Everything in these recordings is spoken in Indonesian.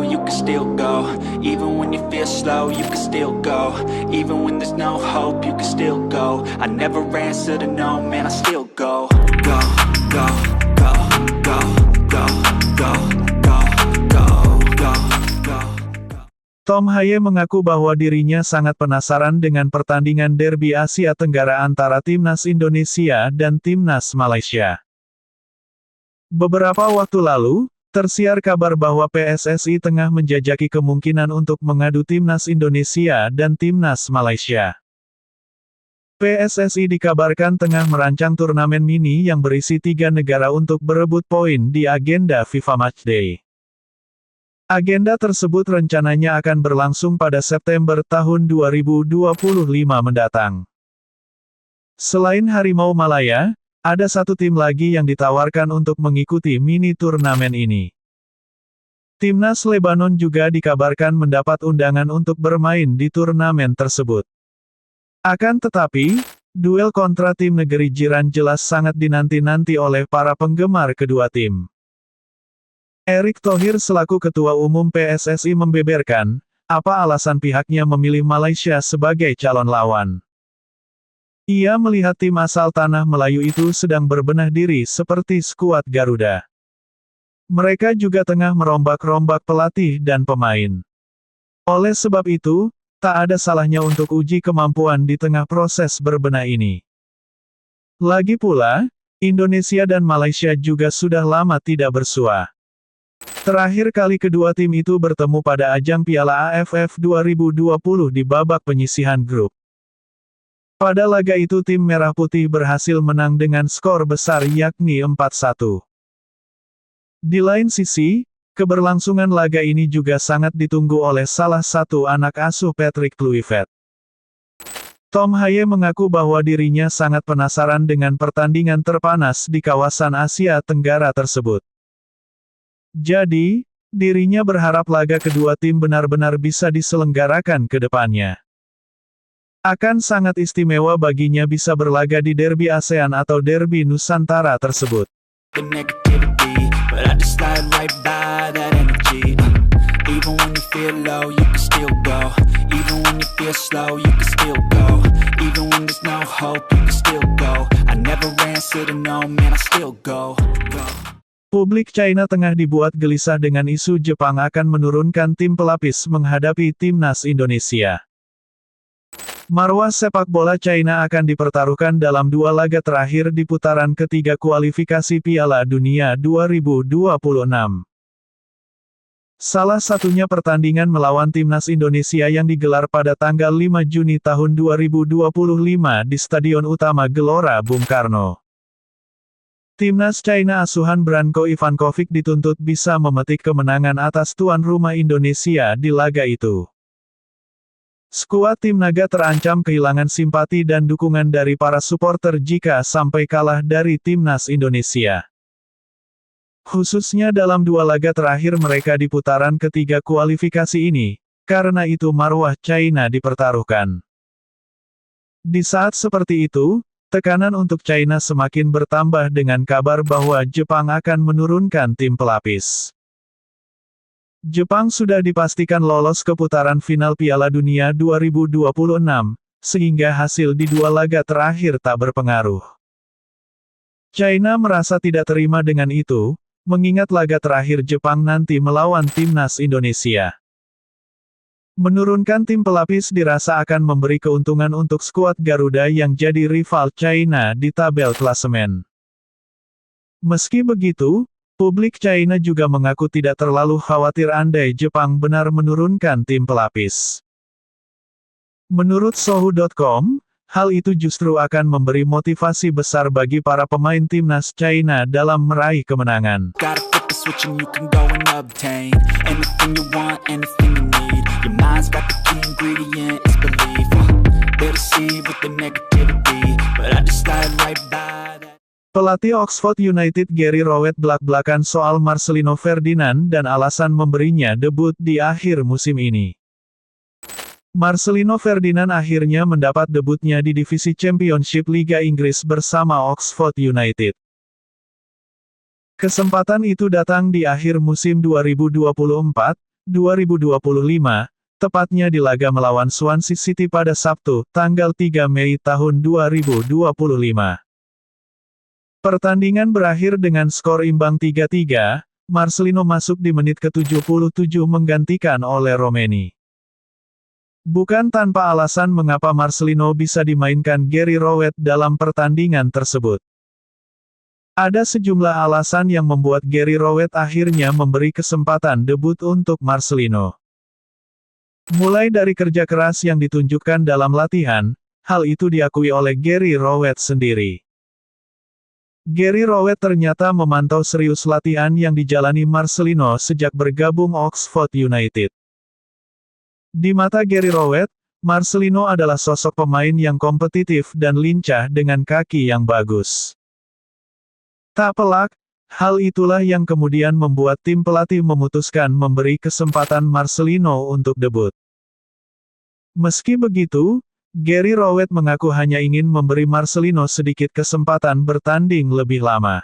you can still go. Even when you feel slow, you can still go. Even when there's no hope, you can still go. I never answer to no, man, I still go. Go, go, go, go, go, go, go, go, go, go. Tom Haye mengaku bahwa dirinya sangat penasaran dengan pertandingan derby Asia Tenggara antara Timnas Indonesia dan Timnas Malaysia. Beberapa waktu lalu, tersiar kabar bahwa PSSI tengah menjajaki kemungkinan untuk mengadu Timnas Indonesia dan Timnas Malaysia. PSSI dikabarkan tengah merancang turnamen mini yang berisi 3 negara untuk berebut poin di agenda FIFA Matchday. Agenda tersebut rencananya akan berlangsung pada September tahun 2025 mendatang. Selain Harimau Malaya, ada satu tim lagi yang ditawarkan untuk mengikuti mini turnamen ini. Timnas Lebanon juga dikabarkan mendapat undangan untuk bermain di turnamen tersebut. Akan tetapi, duel kontra tim negeri jiran jelas sangat dinanti-nanti oleh para penggemar kedua tim. Erick Thohir selaku Ketua Umum PSSI membeberkan, apa alasan pihaknya memilih Malaysia sebagai calon lawan. Ia melihat tim asal Tanah Melayu itu sedang berbenah diri seperti skuad Garuda. Mereka juga tengah merombak-rombak pelatih dan pemain. Oleh sebab itu, tak ada salahnya untuk uji kemampuan di tengah proses berbenah ini. Lagi pula, Indonesia dan Malaysia juga sudah lama tidak bersua. Terakhir kali kedua tim itu bertemu pada ajang Piala AFF 2020 di babak penyisihan grup. Pada laga itu tim Merah Putih berhasil menang dengan skor besar yakni 4-1. Di lain sisi, keberlangsungan laga ini juga sangat ditunggu oleh salah satu anak asuh Patrick Kluivert. Tom Haye mengaku bahwa dirinya sangat penasaran dengan pertandingan terpanas di kawasan Asia Tenggara tersebut. Jadi, dirinya berharap laga kedua tim benar-benar bisa diselenggarakan ke depannya. Akan sangat istimewa baginya bisa berlaga di derby ASEAN atau derby Nusantara tersebut. Publik China tengah dibuat gelisah dengan isu Jepang akan menurunkan tim pelapis menghadapi Timnas Indonesia. Marwah sepak bola China akan dipertaruhkan dalam 2 laga terakhir di putaran ketiga kualifikasi Piala Dunia 2026. Salah satunya pertandingan melawan Timnas Indonesia yang digelar pada tanggal 5 Juni tahun 2025 di Stadion Utama Gelora Bung Karno. Timnas China asuhan Branko Ivankovic dituntut bisa memetik kemenangan atas tuan rumah Indonesia di laga itu. Skuad tim naga terancam kehilangan simpati dan dukungan dari para supporter jika sampai kalah dari Timnas Indonesia. Khususnya dalam 2 laga terakhir mereka di putaran ketiga kualifikasi ini, karena itu marwah China dipertaruhkan. Di saat seperti itu, tekanan untuk China semakin bertambah dengan kabar bahwa Jepang akan menurunkan tim pelapis. Jepang sudah dipastikan lolos ke putaran final Piala Dunia 2026, sehingga hasil di 2 laga terakhir tak berpengaruh. China merasa tidak terima dengan itu, mengingat laga terakhir Jepang nanti melawan Timnas Indonesia. Menurunkan tim pelapis dirasa akan memberi keuntungan untuk skuad Garuda yang jadi rival China di tabel klasemen. Meski begitu, publik China juga mengaku tidak terlalu khawatir andai Jepang benar menurunkan tim pelapis. Menurut Sohu.com, hal itu justru akan memberi motivasi besar bagi para pemain timnas China dalam meraih kemenangan. Pelatih Oxford United Gary Rowett belak-belakan soal Marcelino Ferdinand dan alasan memberinya debut di akhir musim ini. Marcelino Ferdinand akhirnya mendapat debutnya di divisi Championship Liga Inggris bersama Oxford United. Kesempatan itu datang di akhir musim 2024, 2025, tepatnya di laga melawan Swansea City pada Sabtu, tanggal 3 Mei tahun 2025. Pertandingan berakhir dengan skor imbang 3-3, Marcelino masuk di menit ke-77 menggantikan oleh Romeni. Bukan tanpa alasan mengapa Marcelino bisa dimainkan Gary Rowett dalam pertandingan tersebut. Ada sejumlah alasan yang membuat Gary Rowett akhirnya memberi kesempatan debut untuk Marcelino. Mulai dari kerja keras yang ditunjukkan dalam latihan, hal itu diakui oleh Gary Rowett sendiri. Gary Rowett ternyata memantau serius latihan yang dijalani Marcelino sejak bergabung Oxford United. Di mata Gary Rowett, Marcelino adalah sosok pemain yang kompetitif dan lincah dengan kaki yang bagus. Tak pelak, hal itulah yang kemudian membuat tim pelatih memutuskan memberi kesempatan Marcelino untuk debut. Meski begitu, Gary Rowett mengaku hanya ingin memberi Marcelino sedikit kesempatan bertanding lebih lama.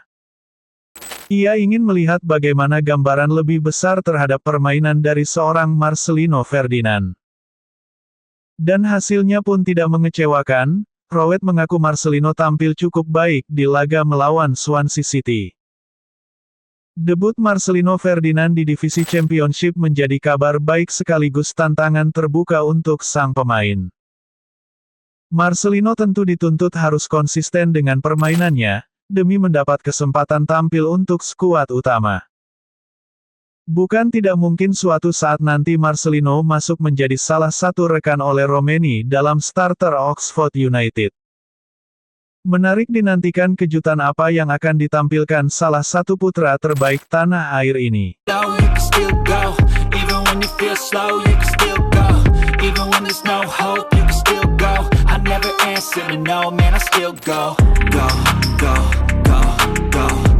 Ia ingin melihat bagaimana gambaran lebih besar terhadap permainan dari seorang Marcelino Ferdinand. Dan hasilnya pun tidak mengecewakan, Rowett mengaku Marcelino tampil cukup baik di laga melawan Swansea City. Debut Marcelino Ferdinand di divisi Championship menjadi kabar baik sekaligus tantangan terbuka untuk sang pemain. Marcelino tentu dituntut harus konsisten dengan permainannya, demi mendapat kesempatan tampil untuk skuad utama. Bukan tidak mungkin suatu saat nanti Marcelino masuk menjadi salah satu rekan oleh Romeni dalam starter Oxford United. Menarik dinantikan kejutan apa yang akan ditampilkan salah satu putra terbaik tanah air ini. Never answer to no, man, I still go, go, go, go, go.